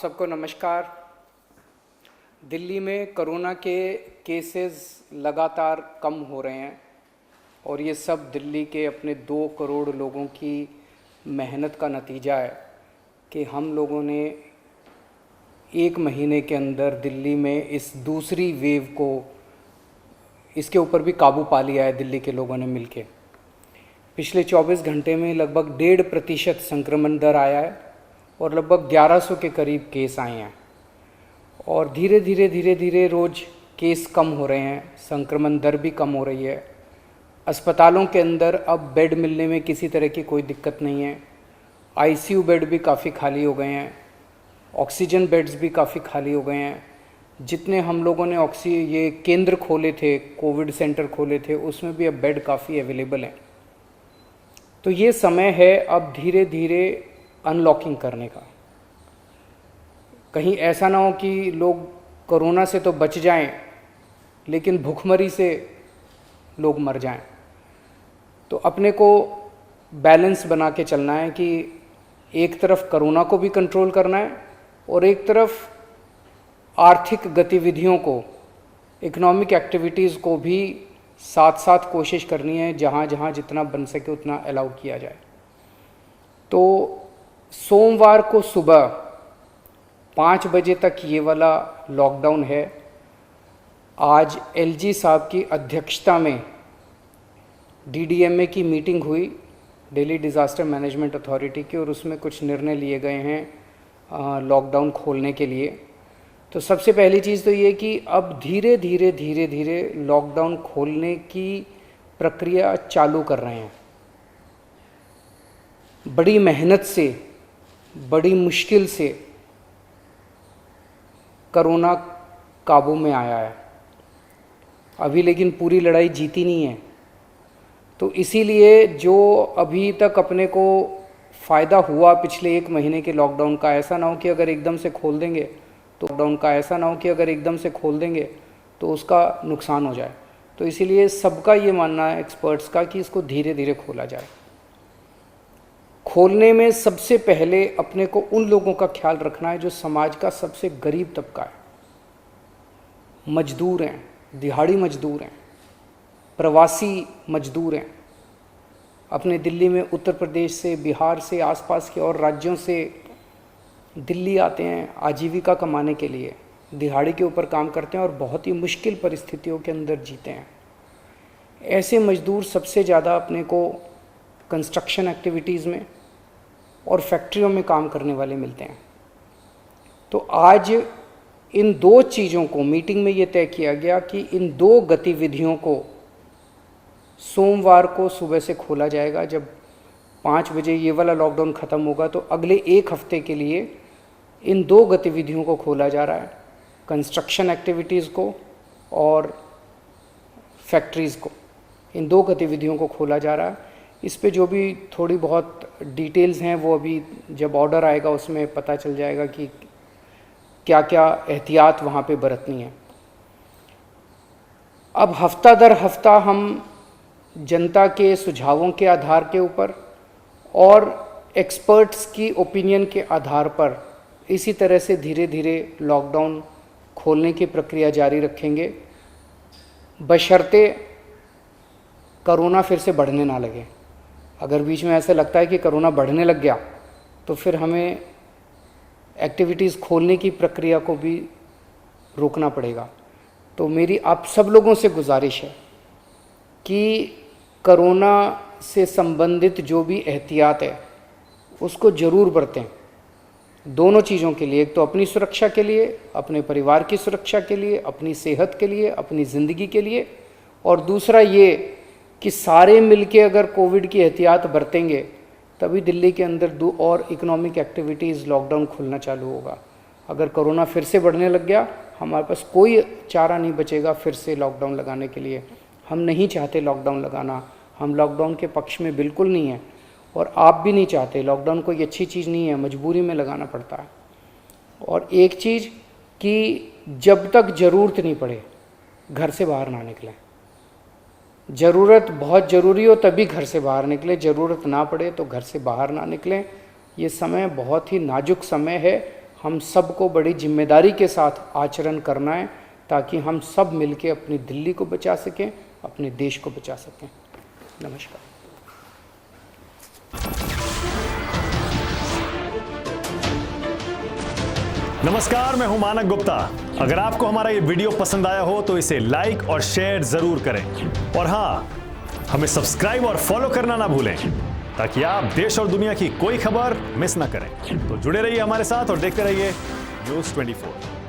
सबको नमस्कार। दिल्ली में कोरोना के केसेस लगातार कम हो रहे हैं और ये सब दिल्ली के अपने 2 करोड़ लोगों की मेहनत का नतीजा है कि हम लोगों ने 1 महीने के अंदर दिल्ली में इस दूसरी वेव को इसके ऊपर भी काबू पा लिया है। दिल्ली के लोगों ने मिलके पिछले 24 घंटे में लगभग 1.5% संक्रमण दर आया है और लगभग 1100 के करीब केस आए हैं और धीरे धीरे रोज़ केस कम हो रहे हैं, संक्रमण दर भी कम हो रही है। अस्पतालों के अंदर अब बेड मिलने में किसी तरह की कोई दिक्कत नहीं है। आईसीयू बेड भी काफ़ी खाली हो गए हैं, ऑक्सीजन बेड्स भी काफ़ी खाली हो गए हैं। जितने हम लोगों ने ये केंद्र खोले थे, कोविड सेंटर खोले थे, उसमें भी अब बेड काफ़ी अवेलेबल हैं। तो ये समय है अब धीरे धीरे अनलॉकिंग करने का। कहीं ऐसा ना हो कि लोग कोरोना से तो बच जाएं लेकिन भूखमरी से लोग मर जाएं। तो अपने को बैलेंस बना के चलना है कि एक तरफ कोरोना को भी कंट्रोल करना है और एक तरफ आर्थिक गतिविधियों को, इकोनॉमिक एक्टिविटीज़ को भी साथ साथ कोशिश करनी है, जहाँ जहाँ जितना बन सके उतना अलाउ किया जाए। तो सोमवार को सुबह 5 बजे तक ये वाला लॉकडाउन है। आज एलजी साहब की अध्यक्षता में डीडीएमए की मीटिंग हुई, दिल्ली डिज़ास्टर मैनेजमेंट अथॉरिटी की, और उसमें कुछ निर्णय लिए गए हैं लॉकडाउन खोलने के लिए। तो सबसे पहली चीज़ तो ये कि अब धीरे धीरे लॉकडाउन खोलने की प्रक्रिया चालू कर रहे हैं। बड़ी मेहनत से, बड़ी मुश्किल से कोरोना काबू में आया है अभी, लेकिन पूरी लड़ाई जीती नहीं है। तो इसीलिए जो अभी तक अपने को फ़ायदा हुआ पिछले 1 महीने के लॉकडाउन का, ऐसा ना हो कि अगर एकदम से खोल देंगे तो उसका नुकसान हो जाए। तो इसीलिए सबका ये मानना है, एक्सपर्ट्स का, कि इसको धीरे धीरे खोला जाए। खोलने में सबसे पहले अपने को उन लोगों का ख्याल रखना है जो समाज का सबसे गरीब तबका है। मजदूर हैं, दिहाड़ी मजदूर हैं, प्रवासी मजदूर हैं। अपने दिल्ली में उत्तर प्रदेश से, बिहार से, आसपास के और राज्यों से दिल्ली आते हैं आजीविका कमाने के लिए, दिहाड़ी के ऊपर काम करते हैं और बहुत ही मुश्किल परिस्थितियों के अंदर जीते हैं। ऐसे मजदूर सबसे ज़्यादा अपने को कंस्ट्रक्शन एक्टिविटीज़ में और फैक्ट्रियों में काम करने वाले मिलते हैं। तो आज इन 2 चीज़ों को मीटिंग में ये तय किया गया कि इन 2 गतिविधियों को सोमवार को सुबह से खोला जाएगा। जब 5 बजे ये वाला लॉकडाउन ख़त्म होगा तो अगले 1 हफ्ते के लिए इन 2 गतिविधियों को खोला जा रहा है, कंस्ट्रक्शन एक्टिविटीज़ को और फैक्ट्रीज़ को। इन 2 गतिविधियों को खोला जा रहा है। इस पे जो भी थोड़ी बहुत डिटेल्स हैं वो अभी जब ऑर्डर आएगा उसमें पता चल जाएगा कि क्या क्या एहतियात वहाँ पे बरतनी है। अब हफ्ता दर हफ्ता हम जनता के सुझावों के आधार के ऊपर और एक्सपर्ट्स की ओपिनियन के आधार पर इसी तरह से धीरे धीरे लॉकडाउन खोलने की प्रक्रिया जारी रखेंगे, बशर्ते कोरोना फिर से बढ़ने ना लगे। अगर बीच में ऐसा लगता है कि कोरोना बढ़ने लग गया तो फिर हमें एक्टिविटीज़ खोलने की प्रक्रिया को भी रोकना पड़ेगा। तो मेरी आप सब लोगों से गुजारिश है कि कोरोना से संबंधित जो भी एहतियात है उसको ज़रूर बरतें, दोनों चीज़ों के लिए। एक तो अपनी सुरक्षा के लिए, अपने परिवार की सुरक्षा के लिए, अपनी सेहत के लिए, अपनी ज़िंदगी के लिए, और दूसरा ये कि सारे मिलके अगर कोविड की एहतियात बरतेंगे तभी दिल्ली के अंदर 2 और इकोनॉमिक एक्टिविटीज़ लॉकडाउन खुलना चालू होगा। अगर कोरोना फिर से बढ़ने लग गया, हमारे पास कोई चारा नहीं बचेगा फिर से लॉकडाउन लगाने के लिए। हम नहीं चाहते लॉकडाउन लगाना, हम लॉकडाउन के पक्ष में बिल्कुल नहीं है और आप भी नहीं चाहते। लॉकडाउन कोई अच्छी चीज़ नहीं है, मजबूरी में लगाना पड़ता है। और एक चीज़ कि जब तक ज़रूरत नहीं पड़े घर से बाहर ना निकलें। ज़रूरत बहुत ज़रूरी हो तभी घर से बाहर निकलें, ज़रूरत ना पड़े तो घर से बाहर ना निकलें। ये समय बहुत ही नाजुक समय है। हम सबको बड़ी जिम्मेदारी के साथ आचरण करना है, ताकि हम सब मिलके अपनी दिल्ली को बचा सकें, अपने देश को बचा सकें। नमस्कार। नमस्कार, मैं हूं मानक गुप्ता। अगर आपको हमारा ये वीडियो पसंद आया हो तो इसे लाइक और शेयर जरूर करें, और हाँ, हमें सब्सक्राइब और फॉलो करना ना भूलें, ताकि आप देश और दुनिया की कोई खबर मिस ना करें। तो जुड़े रहिए हमारे साथ और देखते रहिए न्यूज़ 24।